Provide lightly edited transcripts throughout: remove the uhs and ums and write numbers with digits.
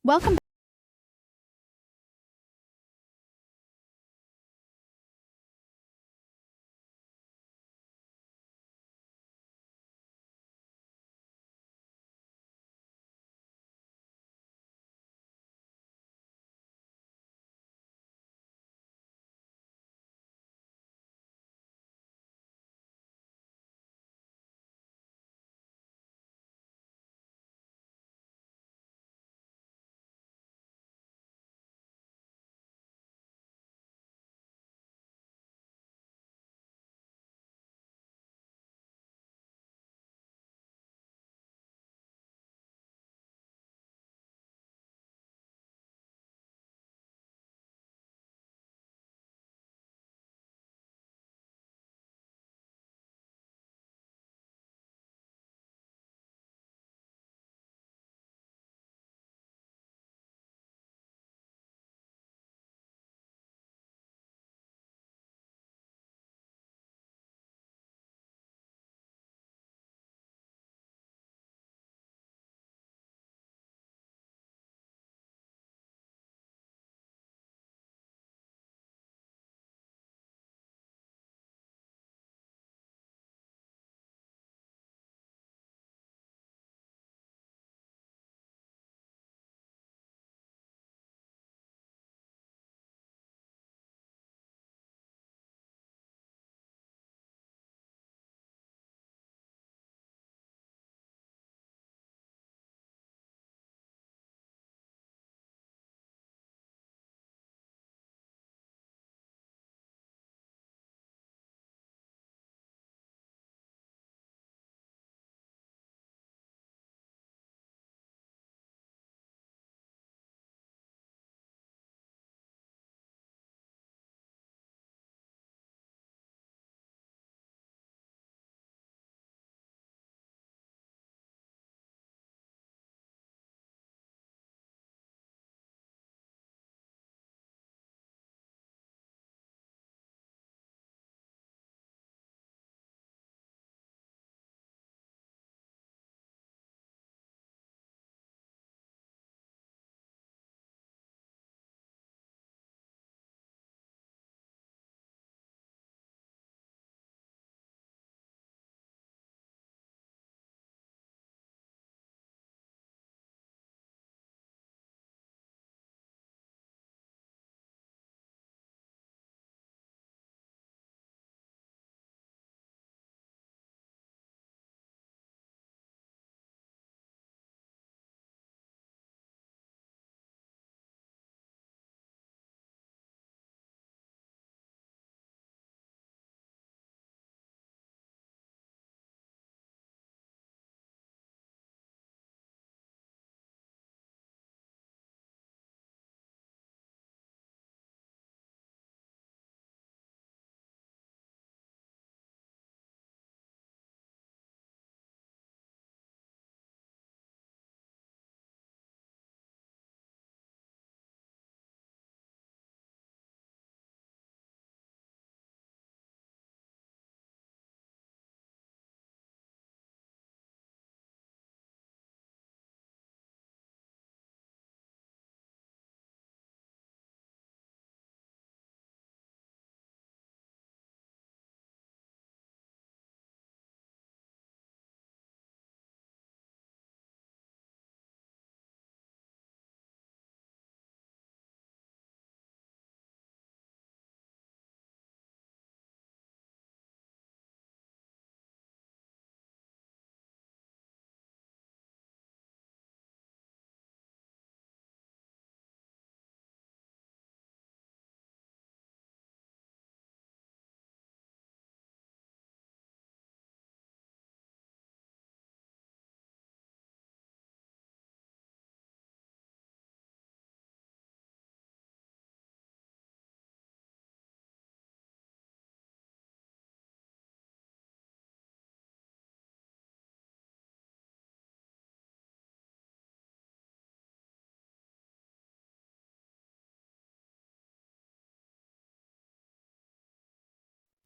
Welcome.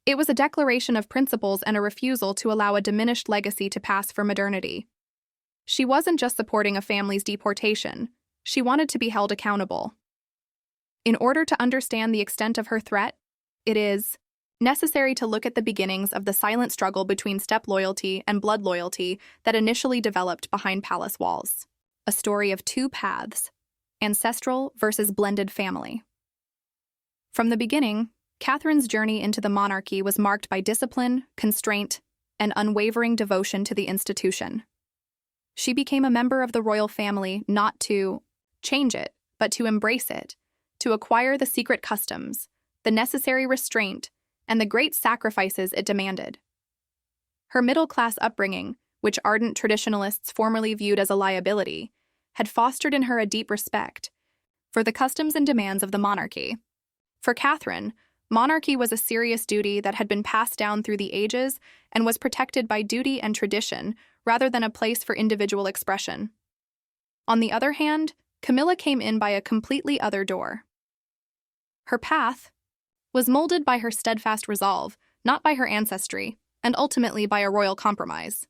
It was a declaration of principles and a refusal to allow a diminished legacy to pass for modernity. She wasn't just supporting a family's deportation, She wanted to be held accountable. In order to understand the extent of her threat, it is necessary to look at the beginnings of the silent struggle between step loyalty and blood loyalty that initially developed behind palace walls. A story of two paths, ancestral versus blended family. From the beginning, Catherine's journey into the monarchy was marked by discipline, constraint, and unwavering devotion to the institution. She became a member of the royal family not to change it, but to embrace it, to acquire the secret customs, the necessary restraint, and the great sacrifices it demanded. Her middle-class upbringing, which ardent traditionalists formerly viewed as a liability, had fostered in her a deep respect for the customs and demands of the monarchy. For Catherine, monarchy was a serious duty that had been passed down through the ages and was protected by duty and tradition rather than a place for individual expression. On the other hand, Camilla came in by a completely other door. Her path was molded by her steadfast resolve, not by her ancestry, and ultimately by a royal compromise.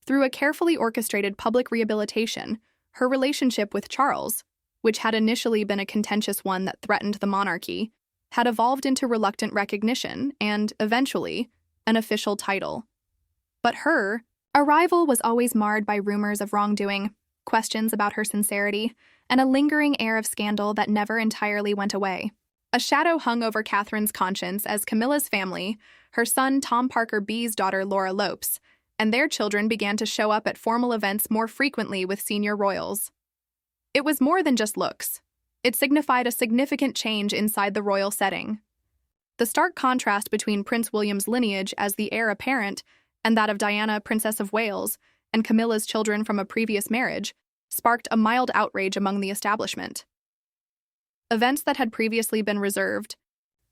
Through a carefully orchestrated public rehabilitation, her relationship with Charles, which had initially been a contentious one that threatened the monarchy, had evolved into reluctant recognition and, eventually, an official title. But her arrival was always marred by rumors of wrongdoing, questions about her sincerity, and a lingering air of scandal that never entirely went away. A shadow hung over Catherine's conscience as Camilla's family, her son Tom Parker B's daughter Laura Lopes, and their children began to show up at formal events more frequently with senior royals. It was more than just looks. It signified a significant change inside the royal setting. The stark contrast between Prince William's lineage as the heir apparent and that of Diana, Princess of Wales, and Camilla's children from a previous marriage sparked a mild outrage among the establishment. Events that had previously been reserved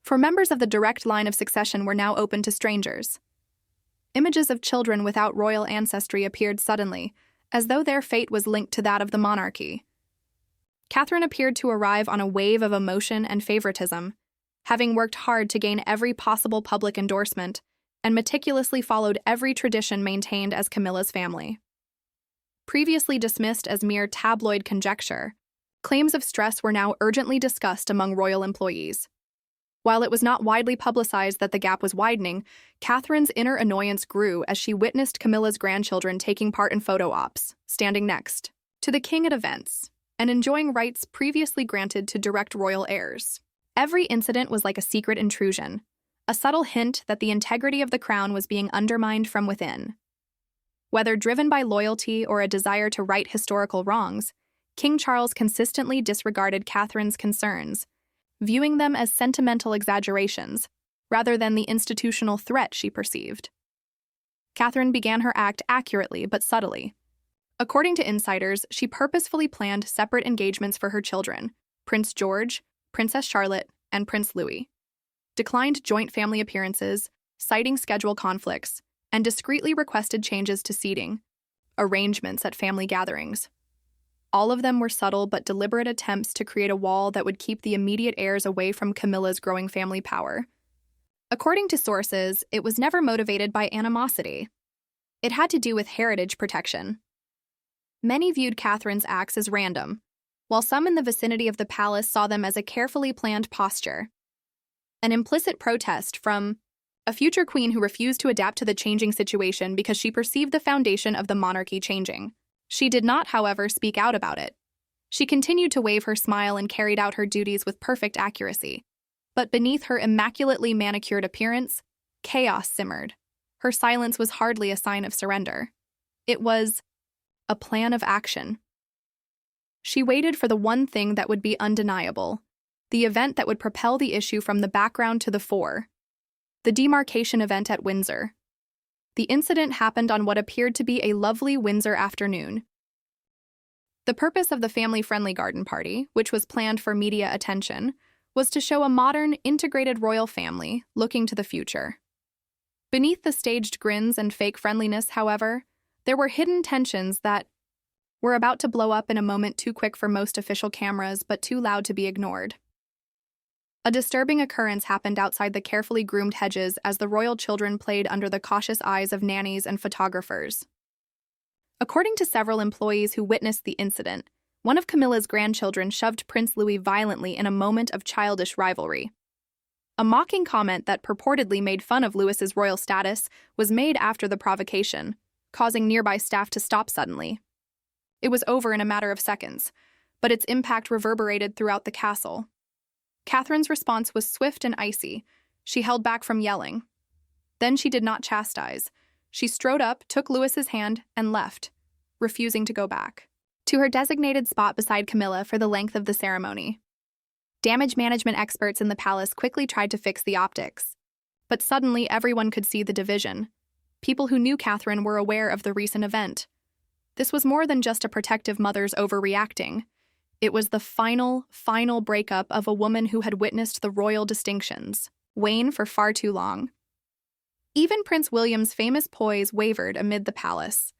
for members of the direct line of succession were now open to strangers. Images of children without royal ancestry appeared suddenly, as though their fate was linked to that of the monarchy. Catherine appeared to arrive on a wave of emotion and favoritism, having worked hard to gain every possible public endorsement and meticulously followed every tradition maintained as Camilla's family. Previously dismissed as mere tabloid conjecture, claims of stress were now urgently discussed among royal employees. While it was not widely publicized that the gap was widening, Catherine's inner annoyance grew as she witnessed Camilla's grandchildren taking part in photo ops, standing next to the king at events, and enjoying rights previously granted to direct royal heirs. Every incident was like a secret intrusion, a subtle hint that the integrity of the crown was being undermined from within. Whether driven by loyalty or a desire to right historical wrongs, King Charles consistently disregarded Catherine's concerns, viewing them as sentimental exaggerations rather than the institutional threat she perceived. Catherine began her act accurately but subtly. According to insiders, she purposefully planned separate engagements for her children, Prince George, Princess Charlotte, and Prince Louis, declined joint family appearances, citing schedule conflicts, and discreetly requested changes to seating, arrangements at family gatherings. All of them were subtle but deliberate attempts to create a wall that would keep the immediate heirs away from Camilla's growing family power. According to sources, it was never motivated by animosity. It had to do with heritage protection. Many viewed Catherine's acts as random, while some in the vicinity of the palace saw them as a carefully planned posture. An implicit protest from a future queen who refused to adapt to the changing situation because she perceived the foundation of the monarchy changing. She did not, however, speak out about it. She continued to wave her smile and carried out her duties with perfect accuracy. But beneath her immaculately manicured appearance, chaos simmered. Her silence was hardly a sign of surrender. It was a plan of action. She waited for the one thing that would be undeniable, the event that would propel the issue from the background to the fore. The demarcation event at Windsor. The incident happened on what appeared to be a lovely Windsor afternoon. The purpose of the family-friendly garden party, which was planned for media attention, was to show a modern, integrated royal family looking to the future. Beneath the staged grins and fake friendliness, however, there were hidden tensions that were about to blow up in a moment too quick for most official cameras but too loud to be ignored. A disturbing occurrence happened outside the carefully groomed hedges as the royal children played under the cautious eyes of nannies and photographers. According to several employees who witnessed the incident, One of Camilla's grandchildren shoved Prince Louis violently in a moment of childish rivalry. A mocking comment that purportedly made fun of Louis's royal status was made after the provocation, causing nearby staff to stop suddenly. It was over in a matter of seconds, but its impact reverberated throughout the castle. Catherine's response was swift and icy. She held back from yelling. Then she did not chastise. She strode up, took Louis's hand, and left, refusing to go back to her designated spot beside Camilla for the length of the ceremony. Damage management experts in the palace quickly tried to fix the optics. But suddenly everyone could see the division. People who knew Catherine were aware of the recent event. This was more than just a protective mother's overreacting. It was the final breakup of a woman who had witnessed the royal distinctions wane for far too long. Even Prince William's famous poise wavered amid the palace.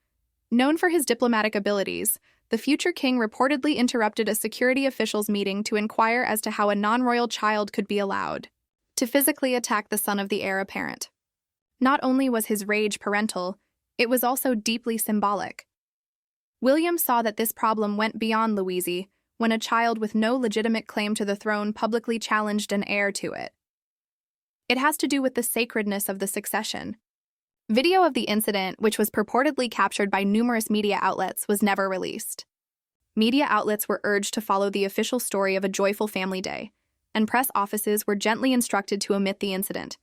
Known for his diplomatic abilities, the future king reportedly interrupted a security officials' meeting to inquire as to how a non-royal child could be allowed to physically attack the son of the heir apparent. Not only was his rage parental, it was also deeply symbolic. William saw that this problem went beyond Louise when a child with no legitimate claim to the throne publicly challenged an heir to it. It has to do with the sacredness of the succession. Video of the incident, which was purportedly captured by numerous media outlets, was never released. Media outlets were urged to follow the official story of a joyful family day, and press offices were gently instructed to omit the incident.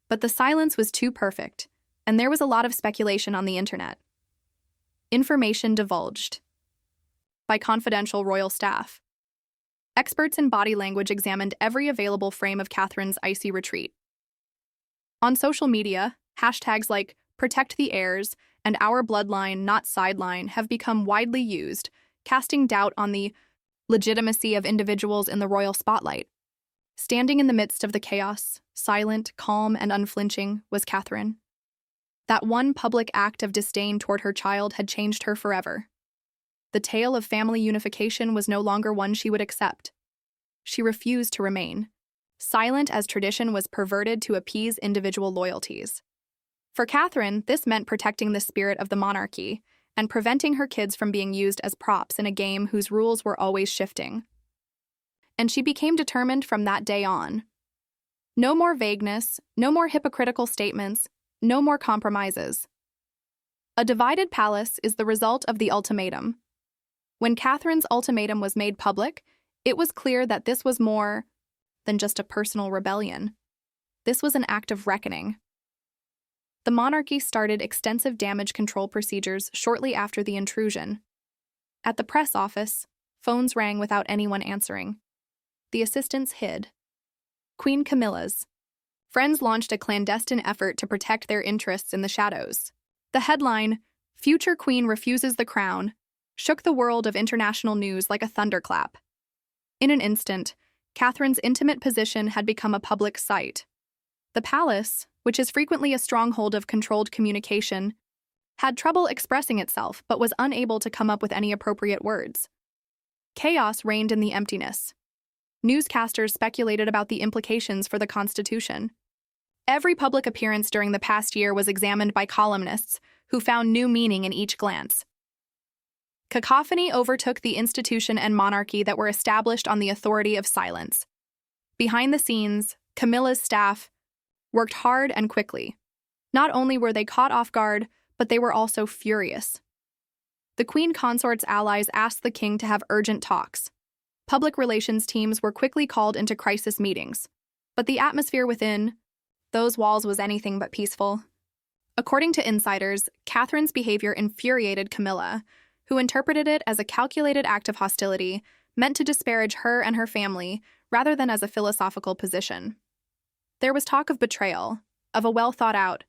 But the silence was too perfect, and there was a lot of speculation on the internet. Information divulged by confidential royal staff. Experts in body language examined every available frame of Catherine's icy retreat. On social media, hashtags like "Protect the Heirs" and "Our Bloodline, Not Sideline" have become widely used, casting doubt on the legitimacy of individuals in the royal spotlight. Standing in the midst of the chaos, silent, calm, and unflinching, was Catherine. That one public act of disdain toward her child had changed her forever. The tale of family unification was no longer one she would accept. She refused to remain, silent as tradition was perverted to appease individual loyalties. For Catherine, this meant protecting the spirit of the monarchy and preventing her kids from being used as props in a game whose rules were always shifting. And she became determined from that day on. No more vagueness, no more hypocritical statements, no more compromises. A divided palace is the result of the ultimatum. When Catherine's ultimatum was made public, it was clear that this was more than just a personal rebellion. This was an act of reckoning. The monarchy started extensive damage control procedures shortly after the intrusion. At the press office, phones rang without anyone answering. The assistants hid. Queen Camilla's friends launched a clandestine effort to protect their interests in the shadows. The headline, "Future Queen Refuses the Crown," shook the world of international news like a thunderclap. In an instant, Catherine's intimate position had become a public sight. The palace, which is frequently a stronghold of controlled communication, had trouble expressing itself but was unable to come up with any appropriate words. Chaos reigned in the emptiness. Newscasters speculated about the implications for the Constitution. Every public appearance during the past year was examined by columnists who found new meaning in each glance. Cacophony overtook the institution and monarchy that were established on the authority of silence. Behind the scenes, Camilla's staff worked hard and quickly. Not only were they caught off guard, but they were also furious. The Queen Consort's allies asked the king to have urgent talks. Public relations teams were quickly called into crisis meetings, but the atmosphere within those walls was anything but peaceful. According to insiders, Catherine's behavior infuriated Camilla, who interpreted it as a calculated act of hostility meant to disparage her and her family rather than as a philosophical position. There was talk of betrayal, of a well-thought-out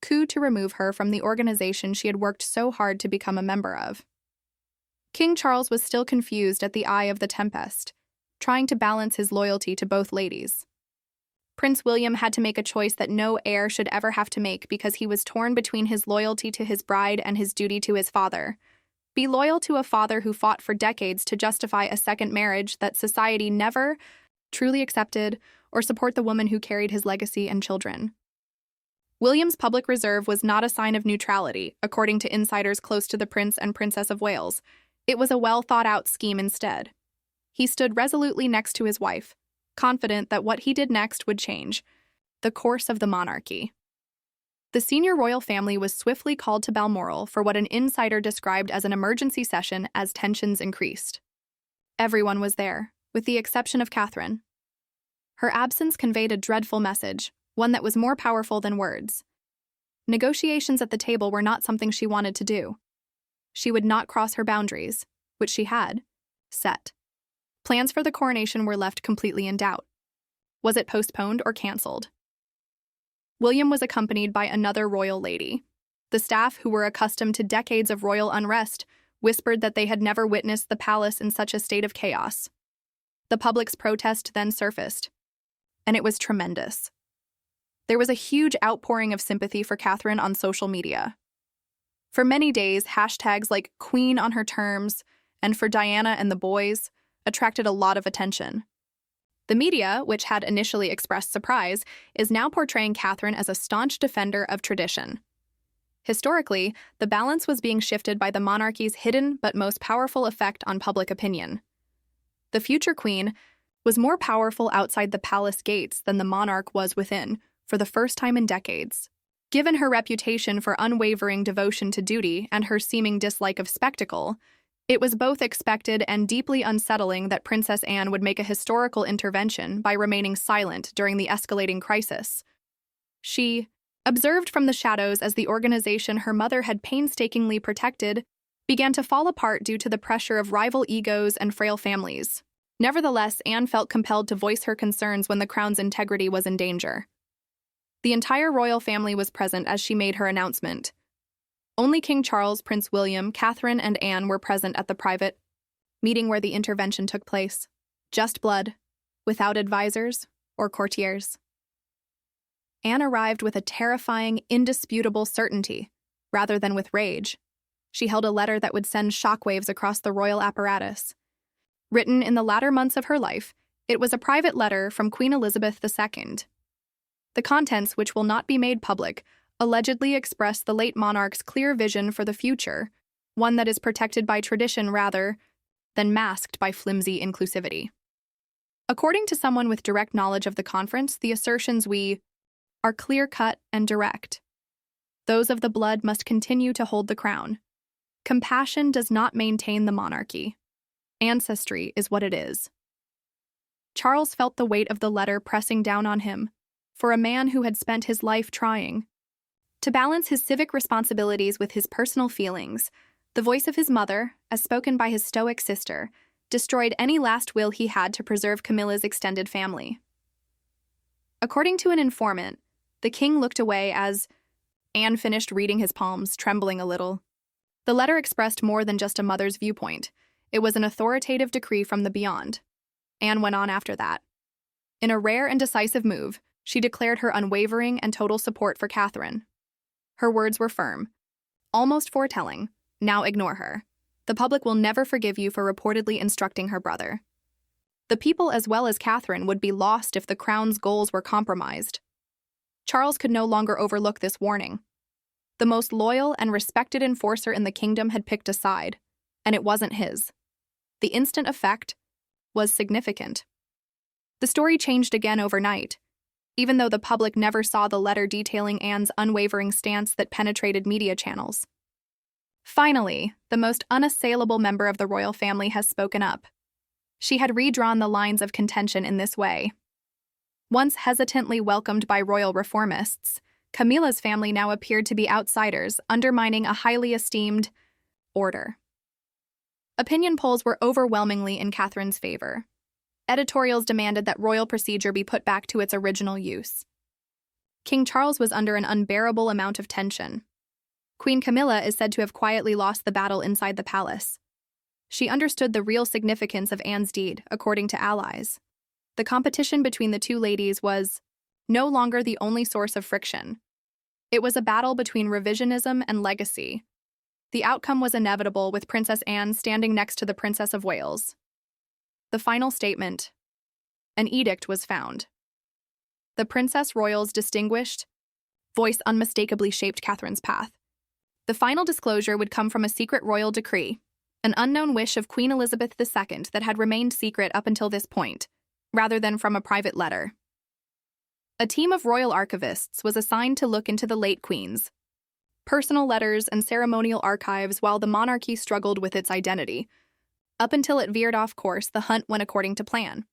coup to remove her from the organization she had worked so hard to become a member of. King Charles was still confused at the eye of the tempest, trying to balance his loyalty to both ladies. Prince William had to make a choice that no heir should ever have to make because he was torn between his loyalty to his bride and his duty to his father. Be loyal to a father who fought for decades to justify a second marriage that society never truly accepted, or support the woman who carried his legacy and children. William's public reserve was not a sign of neutrality, according to insiders close to the Prince and Princess of Wales. It was a well-thought-out scheme instead. He stood resolutely next to his wife, confident that what he did next would change the course of the monarchy. The senior royal family was swiftly called to Balmoral for what an insider described as an emergency session as tensions increased. Everyone was there, with the exception of Catherine. Her absence conveyed a dreadful message, one that was more powerful than words. Negotiations at the table were not something she wanted to do. She would not cross her boundaries, which she had set. Plans for the coronation were left completely in doubt. Was it postponed or cancelled? William was accompanied by another royal lady. The staff, who were accustomed to decades of royal unrest, whispered that they had never witnessed the palace in such a state of chaos. The public's protest then surfaced, and it was tremendous. There was a huge outpouring of sympathy for Catherine on social media. For many days, hashtags like Queen on her terms and for Diana and the boys attracted a lot of attention. The media, which had initially expressed surprise, is now portraying Catherine as a staunch defender of tradition. Historically, the balance was being shifted by the monarchy's hidden but most powerful effect on public opinion. The future queen was more powerful outside the palace gates than the monarch was within, for the first time in decades. Given her reputation for unwavering devotion to duty and her seeming dislike of spectacle, it was both expected and deeply unsettling that Princess Anne would make a historical intervention by remaining silent during the escalating crisis. She observed from the shadows as the organization her mother had painstakingly protected began to fall apart due to the pressure of rival egos and frail families. Nevertheless, Anne felt compelled to voice her concerns when the crown's integrity was in danger. The entire royal family was present as she made her announcement. Only King Charles, Prince William, Catherine, and Anne were present at the private meeting where the intervention took place. Just blood, without advisors or courtiers. Anne arrived with a terrifying, indisputable certainty, rather than with rage. She held a letter that would send shockwaves across the royal apparatus. Written in the latter months of her life, it was a private letter from Queen Elizabeth II. The contents, which will not be made public, allegedly express the late monarch's clear vision for the future, one that is protected by tradition rather than masked by flimsy inclusivity. According to someone with direct knowledge of the conference, the assertions are clear-cut and direct. Those of the blood must continue to hold the crown. Compassion does not maintain the monarchy. Ancestry is what it is. Charles felt the weight of the letter pressing down on him, for a man who had spent his life trying to balance his civic responsibilities with his personal feelings. The voice of his mother, as spoken by his stoic sister, destroyed any last will he had to preserve Camilla's extended family. According to an informant, the king looked away as Anne finished reading his palms, trembling a little. The letter expressed more than just a mother's viewpoint. It was an authoritative decree from the beyond. Anne went on after that. In a rare and decisive move, she declared her unwavering and total support for Catherine. Her words were firm, almost foretelling, "Now ignore her. The public will never forgive you for reportedly instructing her brother." The people as well as Catherine would be lost if the crown's goals were compromised. Charles could no longer overlook this warning. The most loyal and respected enforcer in the kingdom had picked a side, and it wasn't his. The instant effect was significant. The story changed again overnight. Even though the public never saw the letter detailing Anne's unwavering stance that penetrated media channels. Finally, the most unassailable member of the royal family has spoken up. She had redrawn the lines of contention in this way. Once hesitantly welcomed by royal reformists, Camilla's family now appeared to be outsiders, undermining a highly esteemed order. Opinion polls were overwhelmingly in Catherine's favor. Editorials demanded that royal procedure be put back to its original use. King Charles was under an unbearable amount of tension. Queen Camilla is said to have quietly lost the battle inside the palace. She understood the real significance of Anne's deed, according to allies. The competition between the two ladies was no longer the only source of friction. It was a battle between revisionism and legacy. The outcome was inevitable, with Princess Anne standing next to the Princess of Wales. The final statement. An edict was found. The Princess Royal's distinguished voice unmistakably shaped Catherine's path. The final disclosure would come from a secret royal decree, an unknown wish of Queen Elizabeth II that had remained secret up until this point, rather than from a private letter. A team of royal archivists was assigned to look into the late queen's personal letters and ceremonial archives while the monarchy struggled with its identity. Up until it veered off course, the hunt went according to plan.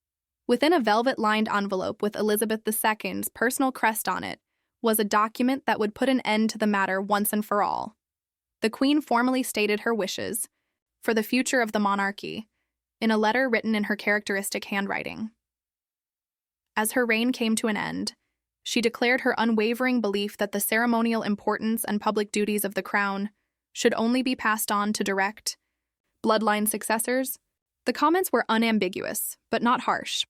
Within a velvet-lined envelope with Elizabeth II's personal crest on it was a document that would put an end to the matter once and for all. The Queen formally stated her wishes for the future of the monarchy in a letter written in her characteristic handwriting. As her reign came to an end, she declared her unwavering belief that the ceremonial importance and public duties of the crown should only be passed on to direct bloodline successors. The comments were unambiguous, but not harsh.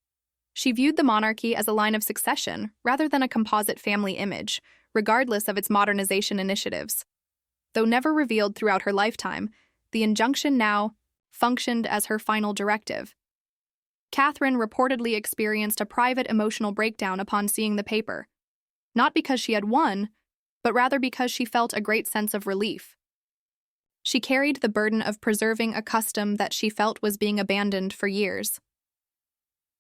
She viewed the monarchy as a line of succession rather than a composite family image, regardless of its modernization initiatives. Though never revealed throughout her lifetime, the injunction now functioned as her final directive. Catherine reportedly experienced a private emotional breakdown upon seeing the paper, not because she had won, but rather because she felt a great sense of relief. She carried the burden of preserving a custom that she felt was being abandoned for years.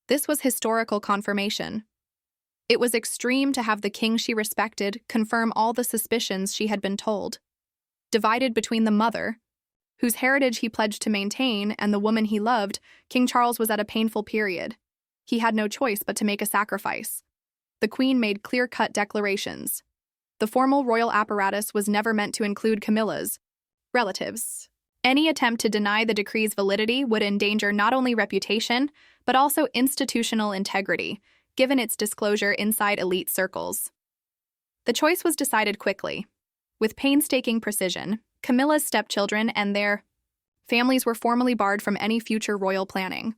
This was historical confirmation. It was extreme to have the king she respected confirm all the suspicions she had been told. Divided between the mother, whose heritage he pledged to maintain, and the woman he loved, King Charles was at a painful period. He had no choice but to make a sacrifice. The Queen made clear-cut declarations. The formal royal apparatus was never meant to include Camilla's relatives. Any attempt to deny the decree's validity would endanger not only reputation, but also institutional integrity, given its disclosure inside elite circles. The choice was decided quickly. With painstaking precision, Camilla's stepchildren and their families were formally barred from any future royal planning.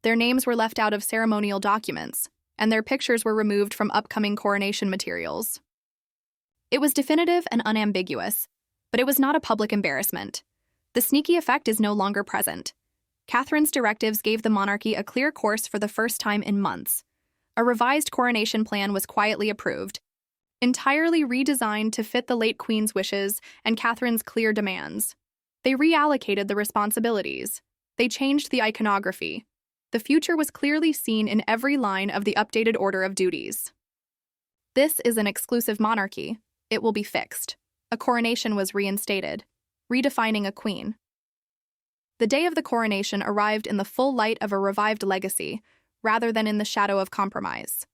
Their names were left out of ceremonial documents, and their pictures were removed from upcoming coronation materials. It was definitive and unambiguous, but it was not a public embarrassment. The sneaky effect is no longer present. Catherine's directives gave the monarchy a clear course for the first time in months. A revised coronation plan was quietly approved, entirely redesigned to fit the late Queen's wishes and Catherine's clear demands. They reallocated the responsibilities. They changed the iconography. The future was clearly seen in every line of the updated order of duties. This is an exclusive monarchy. It will be fixed. A coronation was reinstated, redefining a queen. The day of the coronation arrived in the full light of a revived legacy, rather than in the shadow of compromise.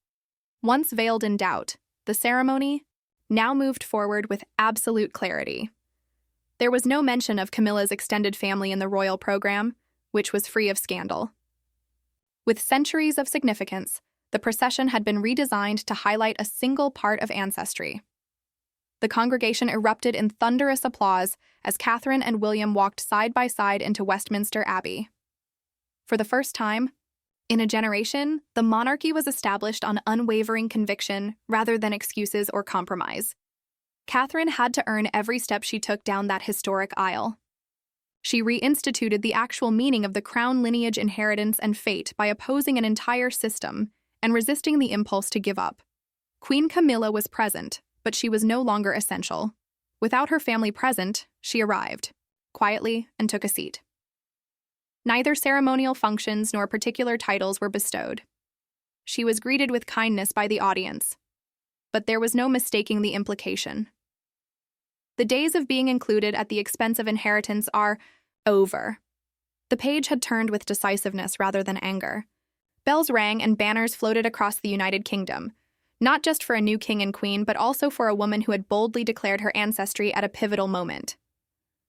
Once veiled in doubt, the ceremony now moved forward with absolute clarity. There was no mention of Camilla's extended family in the royal program, which was free of scandal. With centuries of significance, the procession had been redesigned to highlight a single part of ancestry. The congregation erupted in thunderous applause as Catherine and William walked side by side into Westminster Abbey. For the first time in a generation, the monarchy was established on unwavering conviction rather than excuses or compromise. Catherine had to earn every step she took down that historic aisle. She reinstituted the actual meaning of the crown lineage, inheritance, and fate by opposing an entire system and resisting the impulse to give up. Queen Camilla was present, but she was no longer essential. Without her family present, she arrived, quietly, and took a seat. Neither ceremonial functions nor particular titles were bestowed. She was greeted with kindness by the audience, but there was no mistaking the implication. The days of being included at the expense of inheritance are over. The page had turned with decisiveness rather than anger. Bells rang and banners floated across the United Kingdom, not just for a new king and queen, but also for a woman who had boldly declared her ancestry at a pivotal moment.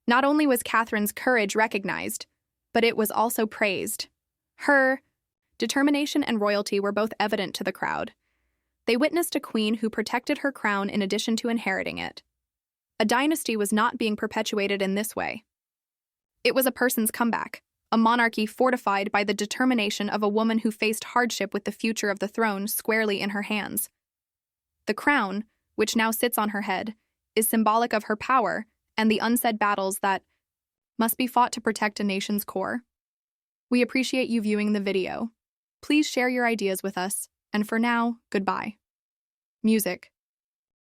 Not only was Catherine's courage recognized, but it was also praised. Her determination and royalty were both evident to the crowd. They witnessed a queen who protected her crown in addition to inheriting it. A dynasty was not being perpetuated in this way. It was a person's comeback, a monarchy fortified by the determination of a woman who faced hardship with the future of the throne squarely in her hands. The crown, which now sits on her head, is symbolic of her power and the unsaid battles that must be fought to protect a nation's core. We appreciate you viewing the video. Please share your ideas with us, and for now, goodbye. Music.